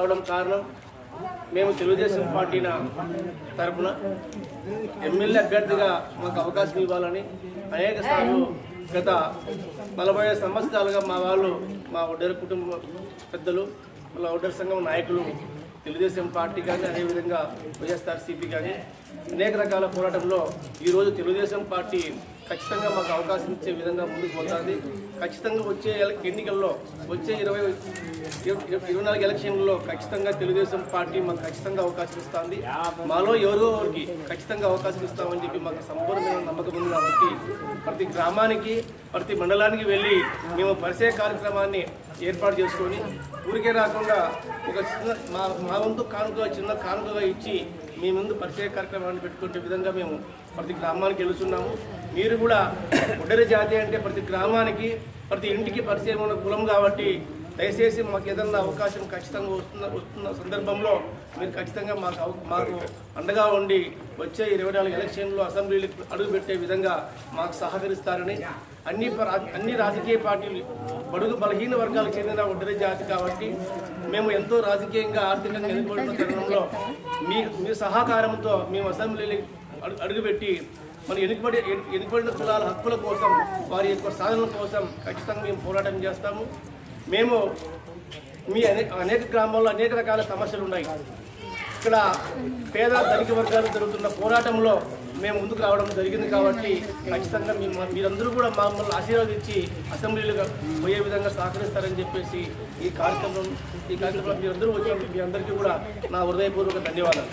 రావడం కారణం మేము తెలుగుదేశం పార్టీ తరఫున ఎమ్మెల్యే అభ్యర్థిగా మాకు అవకాశం ఇవ్వాలని అనేక సార్లు గత 45 సంవత్సరాలుగా మా ఒడ్డేరు కుటుంబ పెద్దలు వాళ్ళ ఒడ్డేరు సంఘం నాయకులు తెలుగుదేశం పార్టీ కానీ అదేవిధంగా వైఎస్ఆర్సీపీ కానీ అనేక రకాల పోరాటంలో ఈరోజు తెలుగుదేశం పార్టీ ఖచ్చితంగా మాకు అవకాశం ఇచ్చే విధంగా ముందుకు పోతుంది. ఖచ్చితంగా వచ్చే ఎన్నికల్లో వచ్చే 24 ఎలక్షన్లలో ఖచ్చితంగా తెలుగుదేశం పార్టీ మాకు ఖచ్చితంగా అవకాశం ఇస్తుంది. మాలో ఎవరో ఒకరికి ఖచ్చితంగా అవకాశం ఇస్తామని చెప్పి మాకు సంపూర్ణమైన నమ్మకం ఉంది. కాబట్టి ప్రతి గ్రామానికి ప్రతి మండలానికి వెళ్ళి మేము పరిచయ కార్యక్రమాన్ని ఏర్పాటు చేసుకొని ఊరికే రాకుండా ఒక చిన్న మా వంతు చిన్న కానుకగా ఇచ్చి మీ ముందు పరిచయ కార్యక్రమాన్ని పెట్టుకునే విధంగా మేము ప్రతి గ్రామానికి వెళుతున్నాము. మీరు కూడా ఒడ్డెర జాతి అంటే ప్రతి గ్రామానికి ప్రతి ఇంటికి పరిచయం ఉన్న కులం కాబట్టి దయచేసి మాకు ఏదన్నా అవకాశం ఖచ్చితంగా వస్తున్న సందర్భంలో మీరు ఖచ్చితంగా మాకు అండగా ఉండి వచ్చే 24 ఎలక్షన్లో అసెంబ్లీలకు అడుగుపెట్టే విధంగా మాకు సహకరిస్తారని అన్ని రాజకీయ పార్టీలు బడుగు బలహీన వర్గాలకు చెందిన ఒడ్డెర జాతి కాబట్టి మేము ఎంతో రాజకీయంగా ఆర్థికంగా వెనుకబడిన తరుణంలో మీ సహకారంతో మేము అసెంబ్లీలు అడుగుపెట్టి మన వెనుకబడిన కులాల హక్కుల కోసం వారి యొక్క సాధనల కోసం ఖచ్చితంగా మేము పోరాటం చేస్తాము. మేము అనేక గ్రామాల్లో అనేక రకాల సమస్యలు ఉన్నాయి. ఇక్కడ పేద ధనిక వర్గాలు జరుగుతున్న పోరాటంలో మేము ముందుకు రావడం జరిగింది కాబట్టి ఖచ్చితంగా మీరందరూ కూడా మమ్మల్ని ఆశీర్వదించి అసెంబ్లీలుగా పోయే విధంగా సహకరిస్తారని చెప్పేసి ఈ కార్యక్రమంలో మీరందరూ వచ్చినప్పుడు మీ అందరికీ కూడా నా హృదయపూర్వక ధన్యవాదాలు.